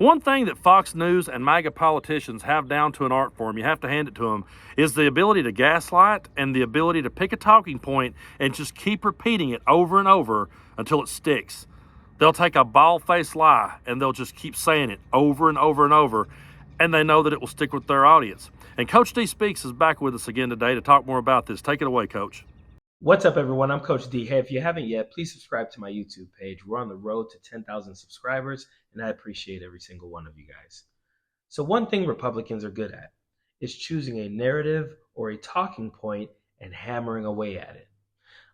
One thing that Fox News and MAGA politicians have down to an art form, you have to hand it to them, is the ability to gaslight and the ability to pick a talking point and just keep repeating it over and over until it sticks. They'll take a bald-faced lie and they'll just keep saying it over and over and over, and they know that it will stick with their audience. And Coach D Speaks is back with us again today to talk more about this. Take it away, Coach. What's up, everyone? I'm Coach D. Hey, if you haven't yet, please subscribe to my YouTube page. We're on the road to 10,000 subscribers, and I appreciate every single one of you guys. So one thing Republicans are good at is choosing a narrative or a talking point and hammering away at it.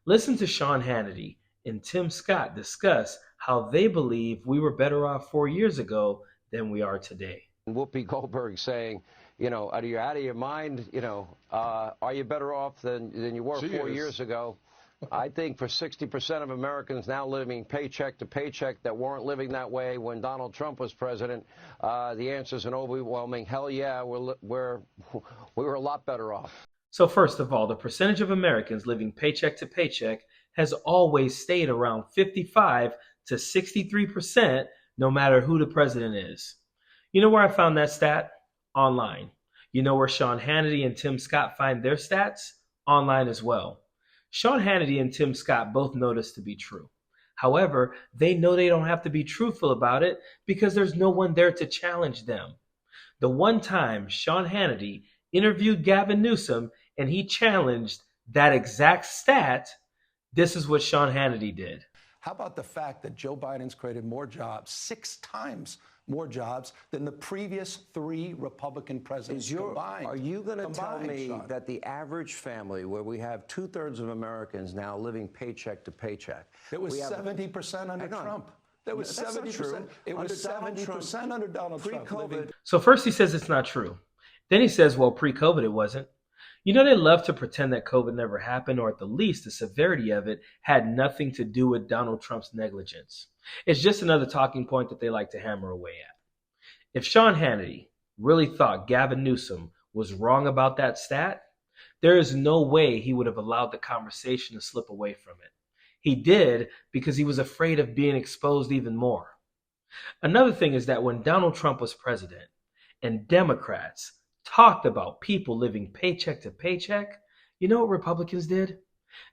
Listen to Sean Hannity and Tim Scott discuss how they believe we were better off 4 years ago than we are today. Whoopi Goldberg saying, are you out of your mind? Are you better off than you were 4 years ago? I think for 60% of Americans now living paycheck to paycheck that weren't living that way when Donald Trump was president, the answer is an overwhelming hell yeah, we were a lot better off. So first of all, the percentage of Americans living paycheck to paycheck has always stayed around 55 to 63%, no matter who the president is. You know where I found that stat? Online. You know where Sean Hannity and Tim Scott find their stats? Online as well. Sean Hannity and Tim Scott both know this to be true. However, they know they don't have to be truthful about it because there's no one there to challenge them. The one time Sean Hannity interviewed Gavin Newsom and he challenged that exact stat, this is what Sean Hannity did. How about the fact that Joe Biden's created more jobs, 6 times more jobs than the previous 3 Republican presidents combined? Are you going to tell me Sean, that the average family, where we have 2/3 of Americans now living paycheck to paycheck, it was 70% under Trump? That was 70%. It was 70% under Donald Trump. Pre-COVID. So first he says it's not true. Then he says, well, pre-COVID it wasn't. You know, they love to pretend that COVID never happened, or at the least the severity of it had nothing to do with Donald Trump's negligence. It's just another talking point that they like to hammer away at. If Sean Hannity really thought Gavin Newsom was wrong about that stat, there is no way he would have allowed the conversation to slip away from it. He did because he was afraid of being exposed even more. Another thing is that when Donald Trump was president and Democrats talked about people living paycheck to paycheck, you know what Republicans did?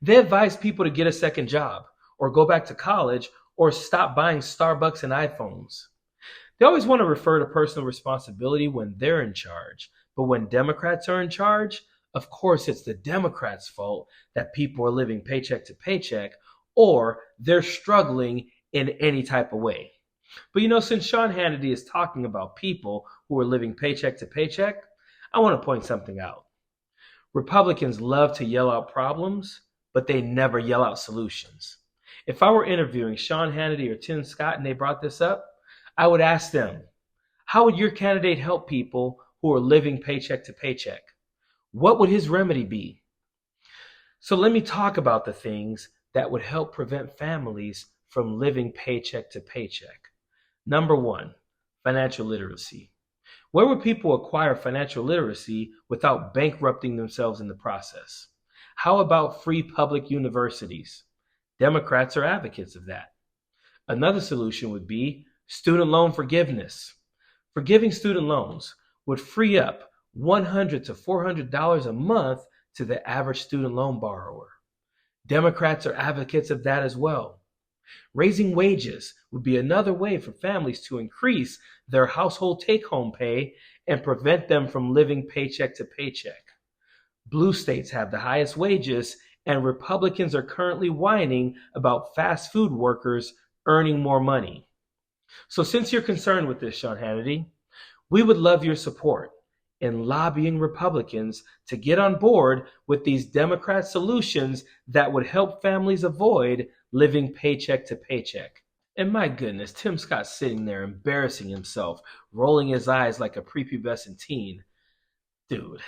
They advised people to get a second job or go back to college or stop buying Starbucks and iPhones. They always want to refer to personal responsibility when they're in charge, but when Democrats are in charge, of course it's the Democrats' fault that people are living paycheck to paycheck or they're struggling in any type of way. But since Sean Hannity is talking about people who are living paycheck to paycheck, I want to point something out. Republicans love to yell out problems, but they never yell out solutions. If I were interviewing Sean Hannity or Tim Scott and they brought this up, I would ask them, how would your candidate help people who are living paycheck to paycheck? What would his remedy be? So let me talk about the things that would help prevent families from living paycheck to paycheck. Number 1, financial literacy. Where would people acquire financial literacy without bankrupting themselves in the process? How about free public universities? Democrats are advocates of that. Another solution would be student loan forgiveness. Forgiving student loans would free up $100 to $400 a month to the average student loan borrower. Democrats are advocates of that as well. Raising wages would be another way for families to increase their household take-home pay and prevent them from living paycheck to paycheck. Blue states have the highest wages, and Republicans are currently whining about fast food workers earning more money. So since you're concerned with this, Sean Hannity, we would love your support in lobbying Republicans to get on board with these Democrat solutions that would help families avoid living paycheck to paycheck. And my goodness, Tim Scott's sitting there embarrassing himself, rolling his eyes like a prepubescent teen. Dude,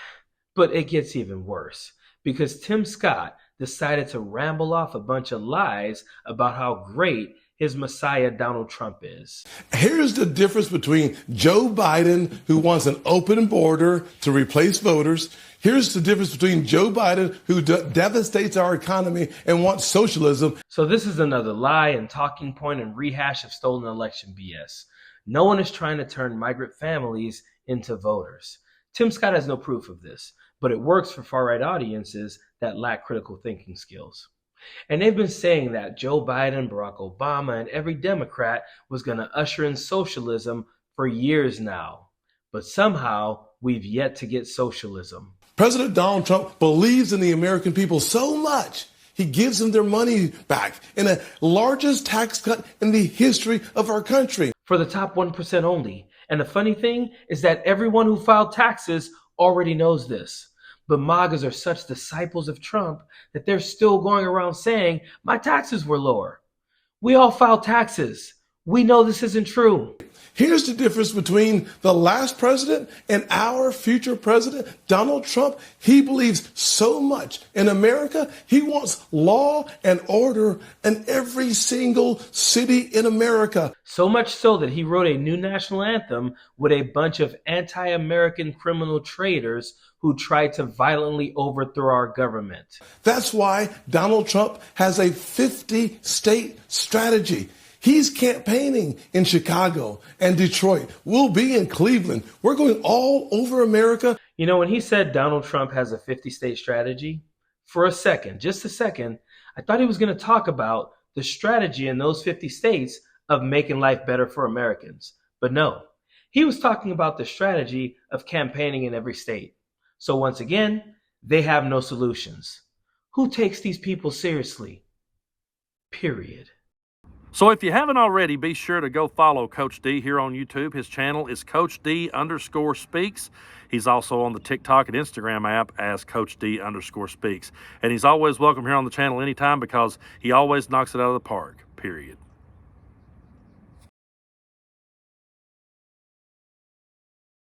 but it gets even worse because Tim Scott decided to ramble off a bunch of lies about how great his messiah Donald Trump is. Here's the difference between Joe Biden, who wants an open border to replace voters. Here's the difference between Joe Biden, who devastates our economy and wants socialism. So this is another lie and talking point and rehash of stolen election BS. No one is trying to turn migrant families into voters. Tim Scott has no proof of this, but it works for far-right audiences that lack critical thinking skills. And they've been saying that Joe Biden, Barack Obama, and every Democrat was going to usher in socialism for years now. But somehow, we've yet to get socialism. President Donald Trump believes in the American people so much, he gives them their money back in the largest tax cut in the history of our country. For the top 1% only. And the funny thing is that everyone who filed taxes already knows this. But MAGAs are such disciples of Trump that they're still going around saying, my taxes were lower. We all file taxes. We know this isn't true. Here's the difference between the last president and our future president, Donald Trump. He believes so much in America. He wants law and order in every single city in America. So much so that he wrote a new national anthem with a bunch of anti-American criminal traitors who tried to violently overthrow our government. That's why Donald Trump has a 50-state strategy. He's campaigning in Chicago and Detroit. We'll be in Cleveland. We're going all over America. You know, when he said Donald Trump has a 50-state strategy, for a second, just a second, I thought he was going to talk about the strategy in those 50 states of making life better for Americans. But no, he was talking about the strategy of campaigning in every state. So once again, they have no solutions. Who takes these people seriously? Period. So if you haven't already, be sure to go follow Coach D here on YouTube. His channel is Coach D_speaks. He's also on the TikTok and Instagram app as Coach D_speaks. And he's always welcome here on the channel anytime because he always knocks it out of the park, period.